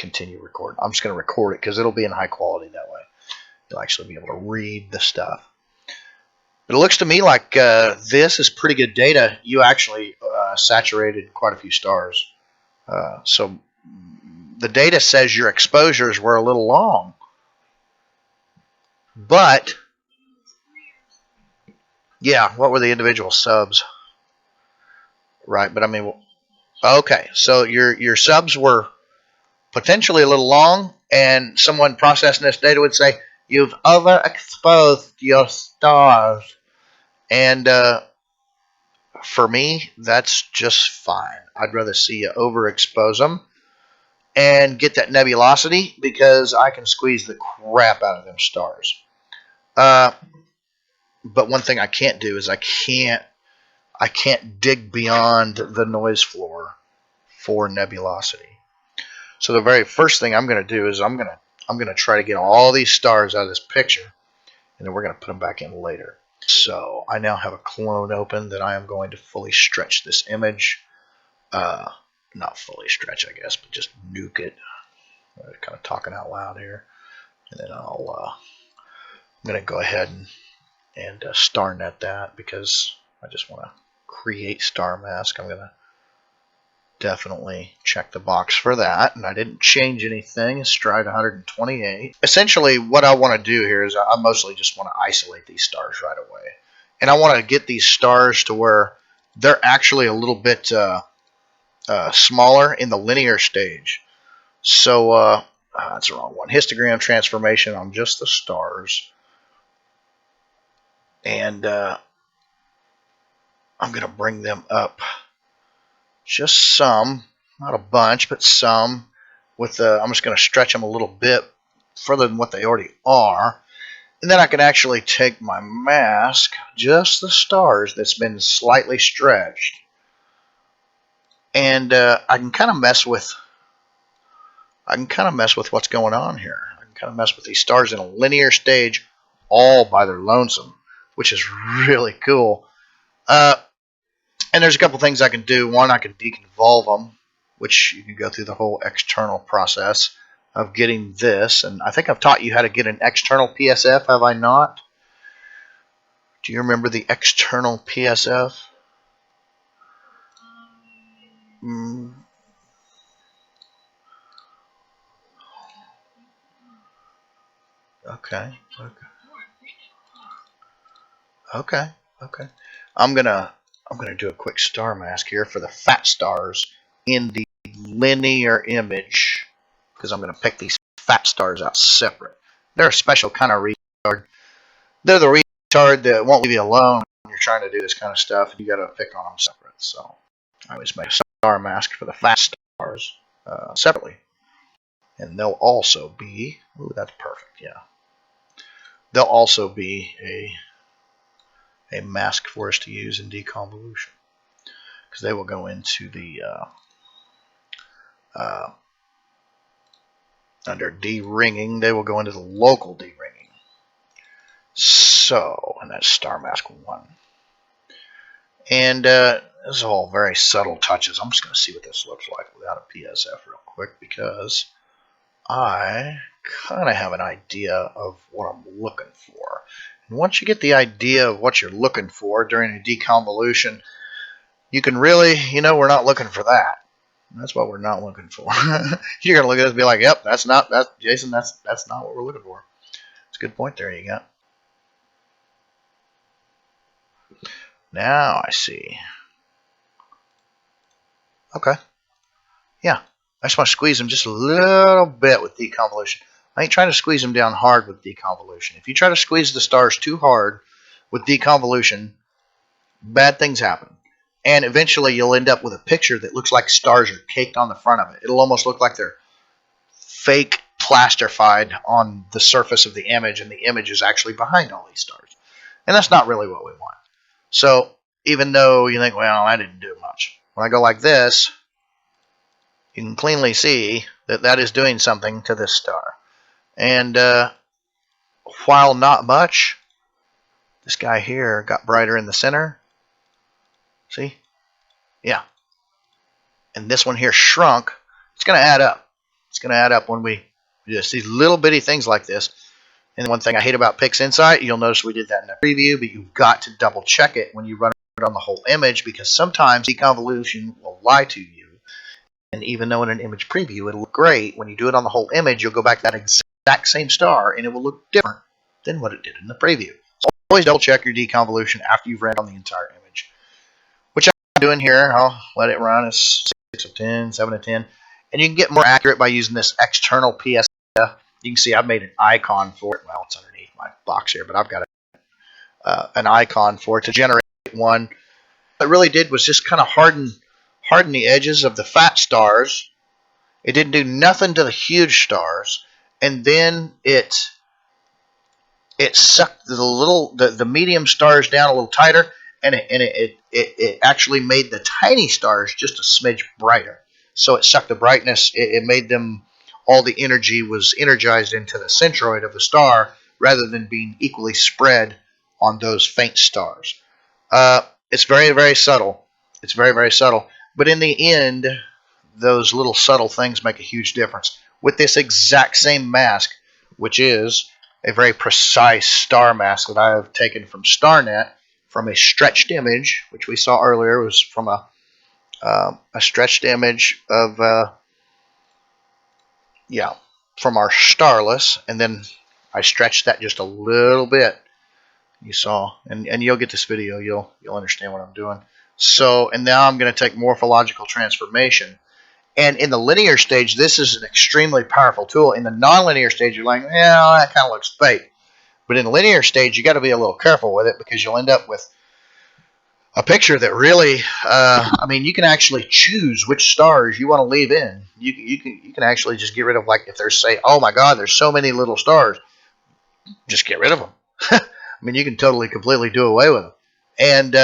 continue recording. I'm just going to record it because it'll be in high quality that way. You'll actually be able to read the stuff. But it looks to me like this is pretty good data. You actually saturated quite a few stars. So the data says your exposures were a little long. But, yeah, what were the individual subs? Right, but I mean, okay, so your subs were potentially a little long, and someone processing this data would say, you've overexposed your stars. And for me, that's just fine. I'd rather see you overexpose them and get that nebulosity because I can squeeze the crap out of them stars. But one thing I can't do is I can't dig beyond the noise floor for nebulosity. So the very first thing I'm going to do is I'm going to try to get all these stars out of this picture, and then we're going to put them back in later. So I now have a clone open that I am going to fully stretch this image. Not fully stretch, I guess, but just nuke it. Kind of talking out loud here. And then I'm going to go ahead and star net that because I just want to create star mask. I'm going to definitely check the box for that. And I didn't change anything. Stride 128. Essentially, what I want to do here is I mostly just want to isolate these stars right away. And I want to get these stars to where they're actually a little bit smaller in the linear stage. So that's the wrong one. Histogram transformation on just the stars. And I'm going to bring them up just some, not a bunch, but some. I'm just going to stretch them a little bit further than what they already are. And then I can actually take my mask, just the stars that's been slightly stretched, and I can kind of mess with what's going on here. I can kind of mess with these stars in a linear stage all by their lonesome, which is really cool. And there's a couple things I can do. One, I can deconvolve them, which you can go through the whole external process of getting this. And I think I've taught you how to get an external PSF, have I not? Do you remember the external PSF? Okay. I'm gonna do a quick star mask here for the fat stars in the linear image because I'm gonna pick these fat stars out separate. They're a special kind of retard. They're the retard that won't leave you alone when you're trying to do this kind of stuff. You gotta pick on them separate. So I always make a star mask for the fat stars separately, and they'll also be. Ooh, that's perfect. Yeah. They'll also be a mask for us to use in deconvolution because they will go into the under de-ringing, they will go into the local de-ringing. So, and that's star mask 1. And this is all very subtle touches. I'm just going to see what this looks like without a PSF real quick because I kind of have an idea of what I'm looking for. And once you get the idea of what you're looking for during a deconvolution, you can really, we're not looking for that. That's what we're not looking for. You're going to look at this and be like, yep, that's Jason, that's not what we're looking for. It's a good point there you got. Now I see. Okay. Yeah. I just want to squeeze them just a little bit with deconvolution. I ain't trying to squeeze them down hard with deconvolution. If you try to squeeze the stars too hard with deconvolution, bad things happen. And eventually you'll end up with a picture that looks like stars are caked on the front of it. It'll almost look like they're fake plastified on the surface of the image, and the image is actually behind all these stars. And that's not really what we want. So even though you think, well, I didn't do much, when I go like this, you can cleanly see that that is doing something to this star. And while not much, this guy here got brighter in the center. See? Yeah. And this one here shrunk. It's going to add up. It's going to add up when we just these little bitty things like this. And one thing I hate about PIX Insight, you'll notice we did that in the preview, but you've got to double check it when you run it on the whole image, because sometimes deconvolution will lie to you. And even though in an image preview it'll look great, when you do it on the whole image, you'll go back to that exact same star and it will look different than what it did in the preview. So always double check your deconvolution after you've ran on the entire image. Which I'm doing here. I'll let it run as 6 of 10, 7 of 10. And you can get more accurate by using this external PSF. You can see I've made an icon for it. Well, it's underneath my box here, but I've got an icon for it to generate one. What it really did was just kind of harden the edges of the fat stars. It didn't do nothing to the huge stars, and then it sucked the medium stars down a little tighter, and it actually made the tiny stars just a smidge brighter. So it sucked the brightness. It made them, all the energy was energized into the centroid of the star rather than being equally spread on those faint stars. It's very, very subtle. It's very, very subtle. But in the end, those little subtle things make a huge difference. With this exact same mask, which is a very precise star mask that I have taken from StarNet, from a stretched image, which we saw earlier, was from a stretched image of, from our starless, and then I stretched that just a little bit. You saw, and you'll get this video, you'll understand what I'm doing. So, and now I'm going to take morphological transformation. And in the linear stage, this is an extremely powerful tool. In the nonlinear stage, you're like, yeah, that kind of looks fake. But in the linear stage, you got to be a little careful with it, because you'll end up with a picture that really, I mean, you can actually choose which stars you want to leave in. You can actually just get rid of, like, if there's, say, oh my God, there's so many little stars, just get rid of them. I mean, you can completely do away with them. And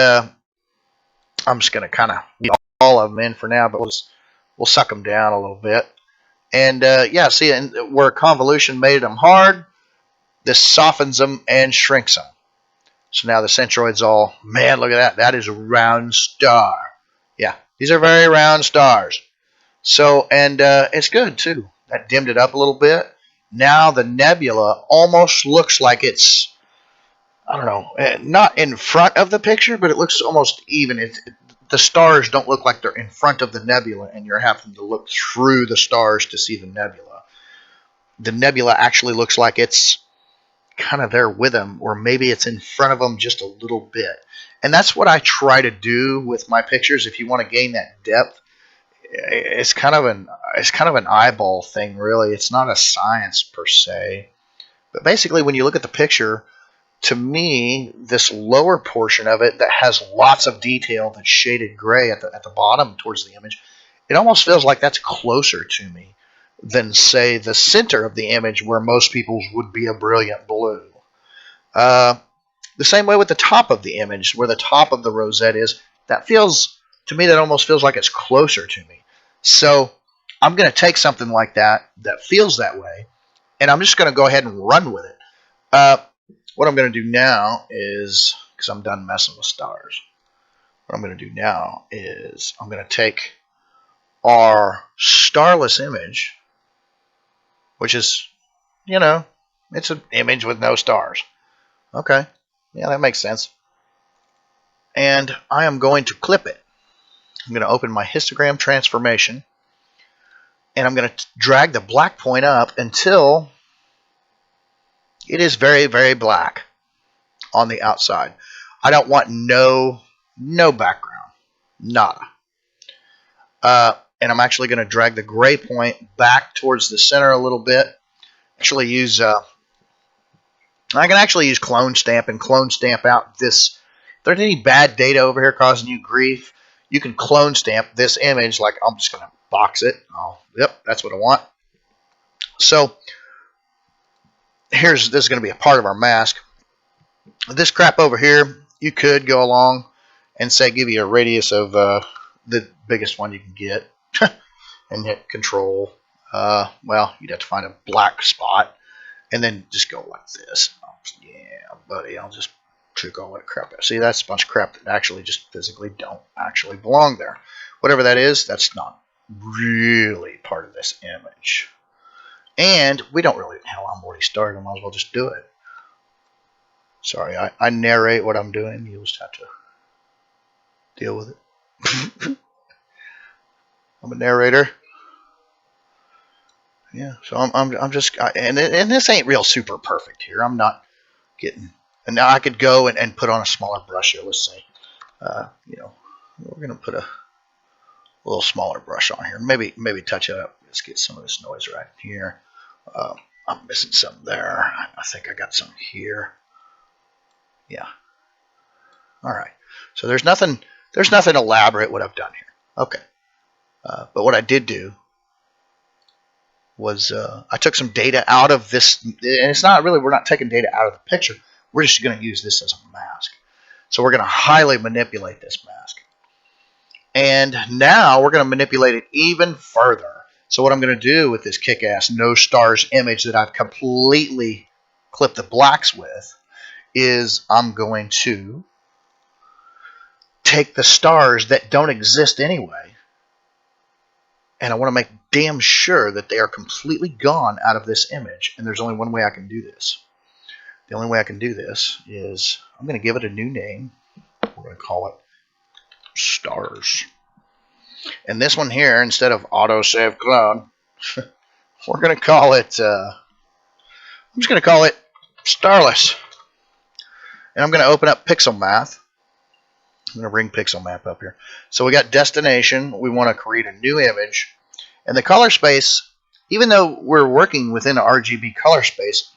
I'm just going to kind of leave all of them in for now, but we'll suck them down a little bit. And yeah, see, and where convolution made them hard, this softens them and shrinks them. So now the centroid's all, man, look at that. That is a round star. Yeah, these are very round stars. So, and it's good too. That dimmed it up a little bit. Now the nebula almost looks like it's, I don't know, not in front of the picture, but it looks almost even. The stars don't look like they're in front of the nebula, and you're having to look through the stars to see the nebula. The nebula actually looks like it's kind of there with them, or maybe it's in front of them just a little bit. And that's what I try to do with my pictures. If you want to gain that depth, it's kind of an eyeball thing, really. It's not a science per se. But basically, when you look at the picture, to me, this lower portion of it that has lots of detail that's shaded gray at the bottom towards the image, it almost feels like that's closer to me than, say, the center of the image, where most people's would be a brilliant blue. The same way with the top of the image, where the top of the rosette is, that feels, to me, that almost feels like it's closer to me. So I'm going to take something like that feels that way, and I'm just going to go ahead and run with it. What I'm going to do now is, because I'm done messing with stars, what I'm going to do now is I'm going to take our starless image, which is, you know, it's an image with no stars. Okay, yeah, that makes sense. And I am going to clip it. I'm going to open my histogram transformation, and I'm going to drag the black point up until it is very, very black on the outside. I don't want no background, nada. And I'm actually going to drag the gray point back towards the center a little bit. Actually use I can actually use clone stamp and clone stamp out this. If there's any bad data over here causing you grief, you can clone stamp this image. Like, I'm just going to box it. Oh, yep, that's what I want. So this is going to be a part of our mask. This crap over here, you could go along and say give you a radius of the biggest one you can get and hit control. Well, you'd have to find a black spot and then just go like this. Yeah, buddy, I'll just trick all that crap out. See, that's a bunch of crap that actually just physically don't actually belong there. Whatever that is, that's not really part of this image. And we don't really, hell, I'm already started. I might as well just do it. Sorry, I narrate what I'm doing. You'll just have to deal with it. I'm a narrator. Yeah, so I'm just, and this ain't real super perfect here. I'm not getting, and now I could go and put on a smaller brush here. Let's say, you know, we're gonna put a little smaller brush on here. Maybe touch it up. Let's get some of this noise right here. I'm missing some there. I think I got some here. Yeah. All right. So there's nothing elaborate what I've done here. Okay. But what I did do was I took some data out of this, and it's not really, we're not taking data out of the picture. We're just going to use this as a mask. So we're going to highly manipulate this mask. And now we're going to manipulate it even further. So what I'm going to do with this kick-ass no stars image that I've completely clipped the blacks with is I'm going to take the stars that don't exist anyway, and I want to make damn sure that they are completely gone out of this image. And there's only one way I can do this. The only way I can do this is I'm going to give it a new name. We're going to call it stars. And this one here, instead of autosave clone, we're going to call it, I'm just going to call it starless. And I'm going to open up Pixel Math. I'm going to bring Pixel Map up here. So we got destination. We want to create a new image. And the color space, even though we're working within an RGB color space,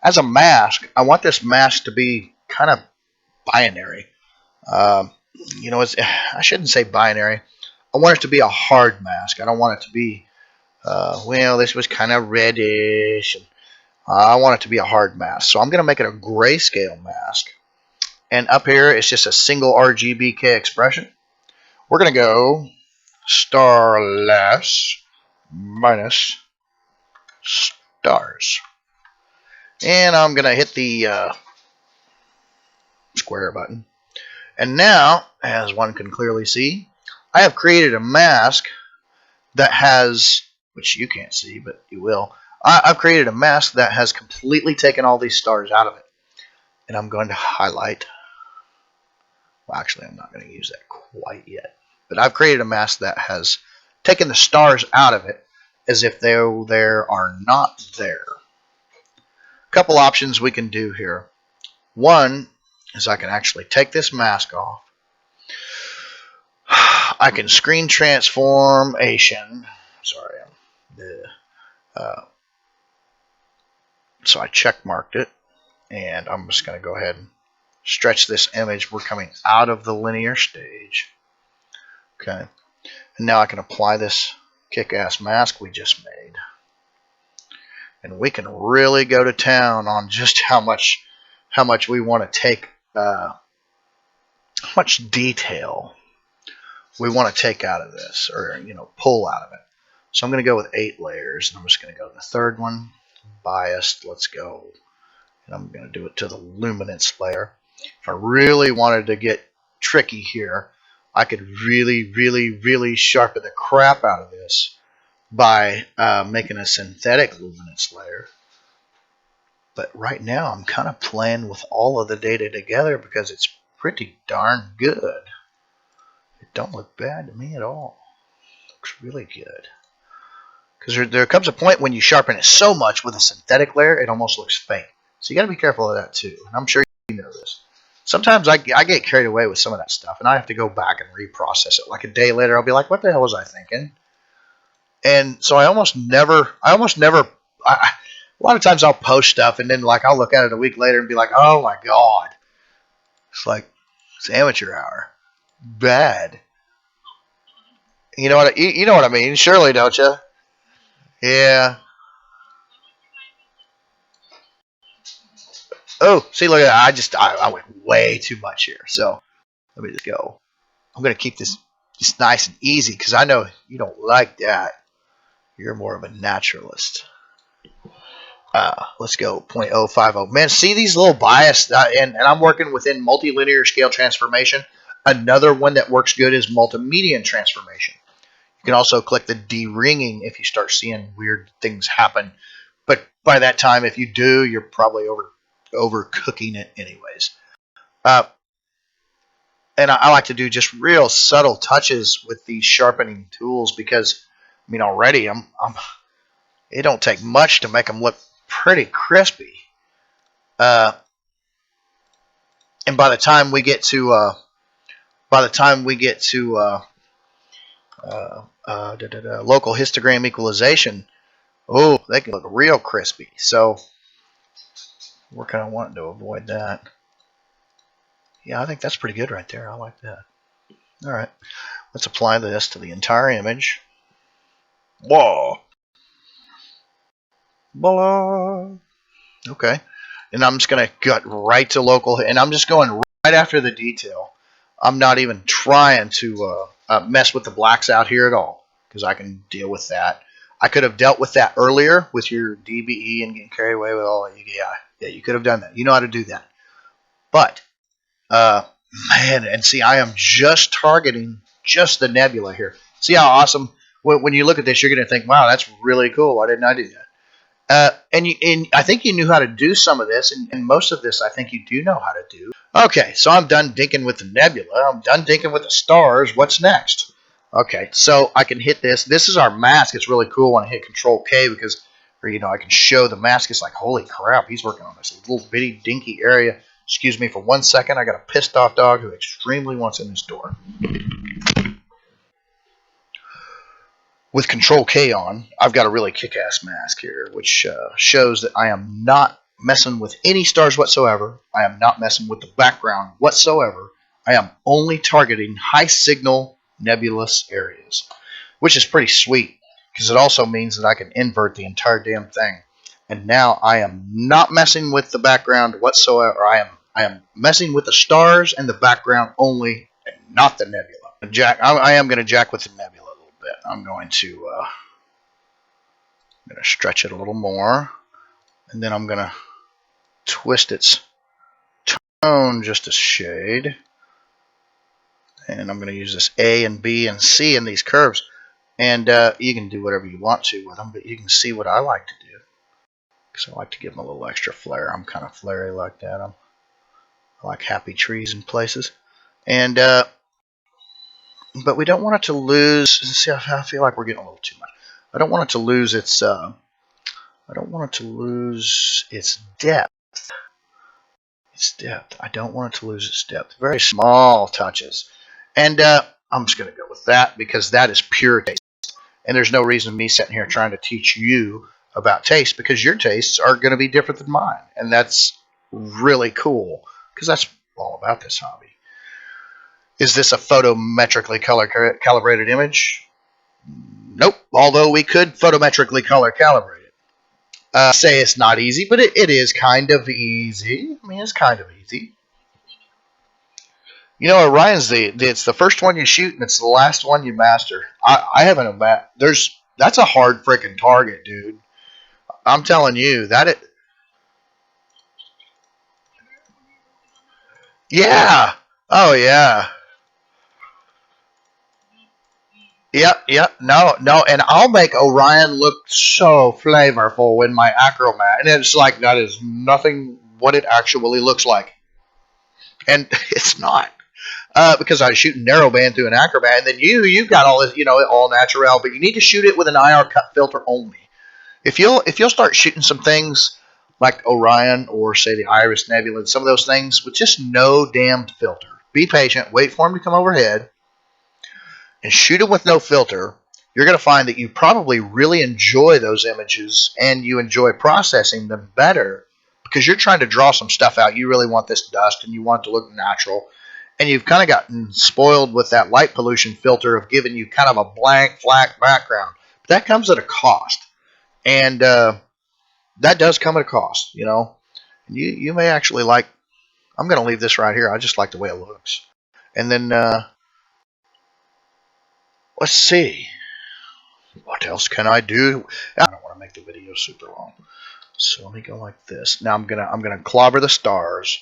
as a mask, I want this mask to be kind of binary. You know, I shouldn't say binary. I want it to be a hard mask. I don't want it to be, well, this was kind of reddish. I want it to be a hard mask. So I'm going to make it a grayscale mask. And up here, it's just a single RGBK expression. We're going to go starless minus stars. And I'm going to hit the square button. And now, as one can clearly see, I have created a mask that has, which you can't see, but you will. I've created a mask that has completely taken all these stars out of it. And I'm going to highlight. Well, actually, I'm not going to use that quite yet. But I've created a mask that has taken the stars out of it as if they are not there. A couple options we can do here. One is I can actually take this mask off. I can screen transformation. Sorry. So I check marked it. And I'm just going to go ahead and stretch this image. We're coming out of the linear stage. Okay. And now I can apply this kick-ass mask we just made. And we can really go to town on just how much we want to take, how much detail we want to take out of this, or, you know, pull out of it. So I'm going to go with 8 layers, and I'm just going to go to the third one, biased, let's go. And I'm going to do it to the luminance layer. If I really wanted to get tricky here, I could really sharpen the crap out of this by making a synthetic luminance layer. But right now I'm kind of playing with all of the data together because it's pretty darn good. It don't look bad to me at all. It looks really good. Because there comes a point when you sharpen it so much with a synthetic layer, it almost looks fake. So you got to be careful of that too. And I'm sure you know this. Sometimes I get carried away with some of that stuff, and I have to go back and reprocess it. Like a day later, I'll be like, "What the hell was I thinking?" And so I almost never. A lot of times I'll post stuff, and then like I'll look at it a week later and be like, "Oh my god!" It's like it's amateur hour, bad. You know what? You know what I mean? Surely, don't you? Yeah. Oh, see, look at that. I went way too much here. So let me just go. I'm going to keep this just nice and easy because I know you don't like that. You're more of a naturalist. Let's go 0.050. Man, see these little bias, and I'm working within multilinear scale transformation. Another one that works good is multimedian transformation. You can also click the de-ringing if you start seeing weird things happen. But by that time, if you do, you're probably overcooking it anyways. And I like to do just real subtle touches with these sharpening tools because, I mean, already it don't take much to make them look pretty crispy. And by the time we get to local histogram equalization, oh, they can look real crispy. So we're kind of wanting to avoid that. Yeah, I think that's pretty good right there. I like that. All right, let's apply this to the entire image. Whoa. Voila. Okay. And I'm just going to gut right to local, and I'm just going right after the detail. I'm not even trying to mess with the blacks out here at all because I can deal with that. I could have dealt with that earlier with your DBE and getting carried away with all that. Yeah, you could have done that. You know how to do that. But, man, and see, I am just targeting just the nebula here. See how awesome? When you look at this, you're going to think, wow, that's really cool. Why didn't I do that? And I think you knew how to do some of this, and most of this I think you do know how to do. Okay, so I'm done dinking with the nebula. I'm done dinking with the stars. What's next? Okay, so I can hit this. This is our mask. It's really cool when I hit Control K because, I can show the mask. It's like, holy crap, he's working on this little bitty dinky area. Excuse me for 1 second. I got a pissed off dog who extremely wants in this door. With Control K on, I've got a really kick-ass mask here, which shows that I am not messing with any stars whatsoever. I am not messing with the background whatsoever. I am only targeting high-signal nebulous areas, which is pretty sweet because it also means that I can invert the entire damn thing. And now I am not messing with the background whatsoever. I am messing with the stars and the background only, and not the nebula. I am going to jack with the nebula. I'm going to stretch it a little more, and then I'm going to twist its tone just a shade, and I'm going to use this A and B and C in these curves, and you can do whatever you want to with them, but you can see what I like to do, because I like to give them a little extra flair. I'm kind of flary like that. I like happy trees in places, and but we don't want it to lose. See, I feel like we're getting a little too much. I don't want it to lose its. I don't want it to lose its depth. I don't want it to lose its depth. Very small touches, and I'm just going to go with that because that is pure taste. And there's no reason me sitting here trying to teach you about taste because your tastes are going to be different than mine, and that's really cool because that's all about this hobby. Is this a photometrically calibrated image? Nope. Although we could photometrically color calibrate it. Say it's not easy, but it is kind of easy. I mean, it's kind of easy. Orion's it's the first one you shoot and it's the last one you master. I haven't that's a hard freaking target, dude. I'm telling you that it. Yeah. Oh yeah. Yep. No, and I'll make Orion look so flavorful in my Acromat, and it's like that is nothing what it actually looks like, and it's not because I shoot narrowband through an Acromat, and then you've got all this, all natural, but you need to shoot it with an IR cut filter only. If you'll start shooting some things like Orion or say the Iris Nebula, and some of those things with just no damned filter, be patient, wait for them to come overhead. And shoot it with no filter, you're going to find that you probably really enjoy those images and you enjoy processing them better because you're trying to draw some stuff out. You really want this dust and you want it to look natural. And you've kind of gotten spoiled with that light pollution filter of giving you kind of a blank, flat background. But that comes at a cost. And that does come at a cost, You may actually like, I'm going to leave this right here. I just like the way it looks. And then let's see. What else can I do? I don't want to make the video super long. So let me go like this. Now I'm gonna clobber the stars.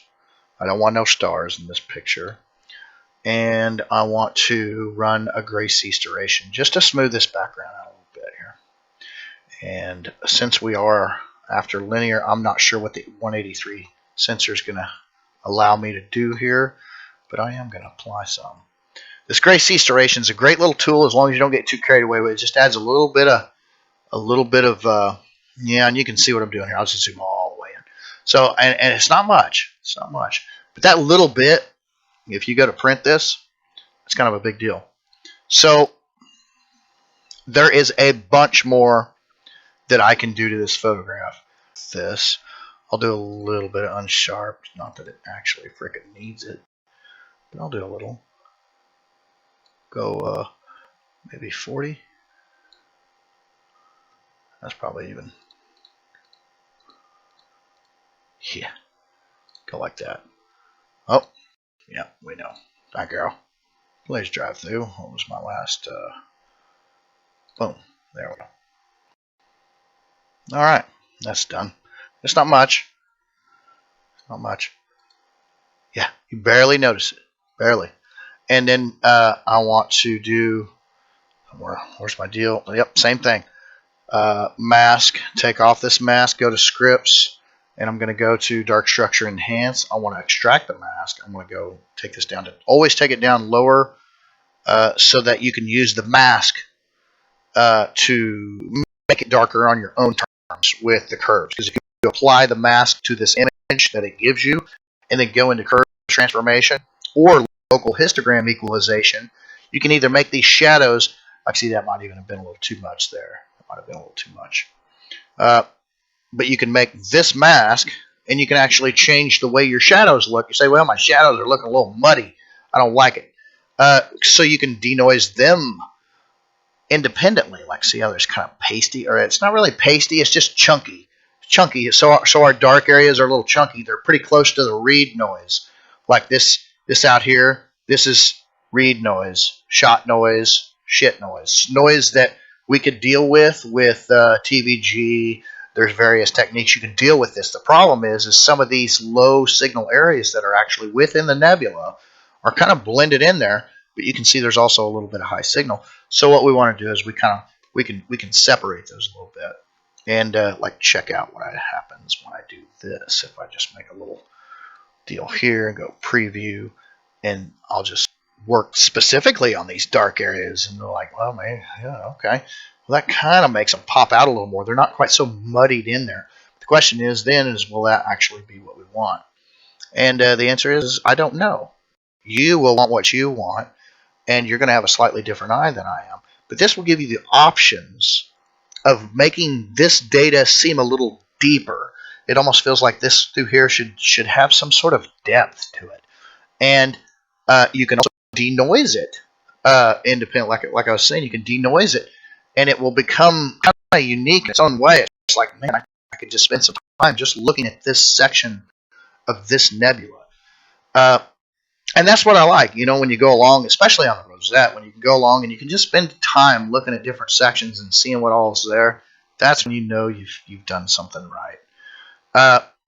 I don't want no stars in this picture. and I want to run a gray sea striation just to smooth this background out a little bit here. And since we are after linear, I'm not sure what the 183 sensor is going to allow me to do here, but I am going to apply some. This gray sea striation is a great little tool as long as you don't get too carried away with it. It just adds a little bit of yeah, and you can see what I'm doing here. I'll just zoom all the way in. So, and it's not much. It's not much. But that little bit, if you go to print this, it's kind of a big deal. So there is a bunch more that I can do to this photograph. This, I'll do a little bit of unsharp. Not that it actually freaking needs it, but I'll do a little. Go maybe 40. That's probably even. Yeah, go like that. Oh, yeah, we know. Hi, girl. Please drive through. What was my last? Boom. There we go. All right, that's done. It's not much. Not much. Yeah, you barely notice it. Barely. And then I want to do. Where's my deal? Yep, same thing. Mask. Take off this mask. Go to scripts. And I'm going to go to dark structure enhance. I want to extract the mask. I'm going to go take this down to always take it down lower so that you can use the mask to make it darker on your own terms with the curves. Because if you apply the mask to this image that it gives you and then go into curve transformation or local histogram equalization, you can either make these shadows. I see that might even have been a little too much there. That might have been a little too much. But you can make this mask, and you can actually change the way your shadows look. You say, well, my shadows are looking a little muddy. I don't like it. So you can denoise them independently. Like, see how there's kind of pasty? Or it's not really pasty. It's just chunky. Chunky. So our dark areas are a little chunky. They're pretty close to the read noise. Like this out here, this is read noise, shot noise, shit noise. Noise that we could deal with TVG. There's various techniques you can deal with this. The problem is some of these low signal areas that are actually within the nebula are kind of blended in there, but you can see there's also a little bit of high signal. So what we want to do is we can separate those a little bit and like check out what happens when I do this. If I just make a little deal here and go preview, and I'll just work specifically on these dark areas, and they're like, well, man, yeah, okay. Well, that kind of makes them pop out a little more. They're not quite so muddied in there. The question is then will that actually be what we want? And the answer is I don't know. You will want what you want, and you're going to have a slightly different eye than I am. But this will give you the options of making this data seem a little deeper. It almost feels like this through here should have some sort of depth to it. And you can also denoise it independent. Like I was saying, you can denoise it, and it will become kind of unique in its own way. It's like, man, I could just spend some time just looking at this section of this nebula. And that's what I like, when you go along, especially on the Rosette, when you can go along and you can just spend time looking at different sections and seeing what all is there. That's when you know you've done something right.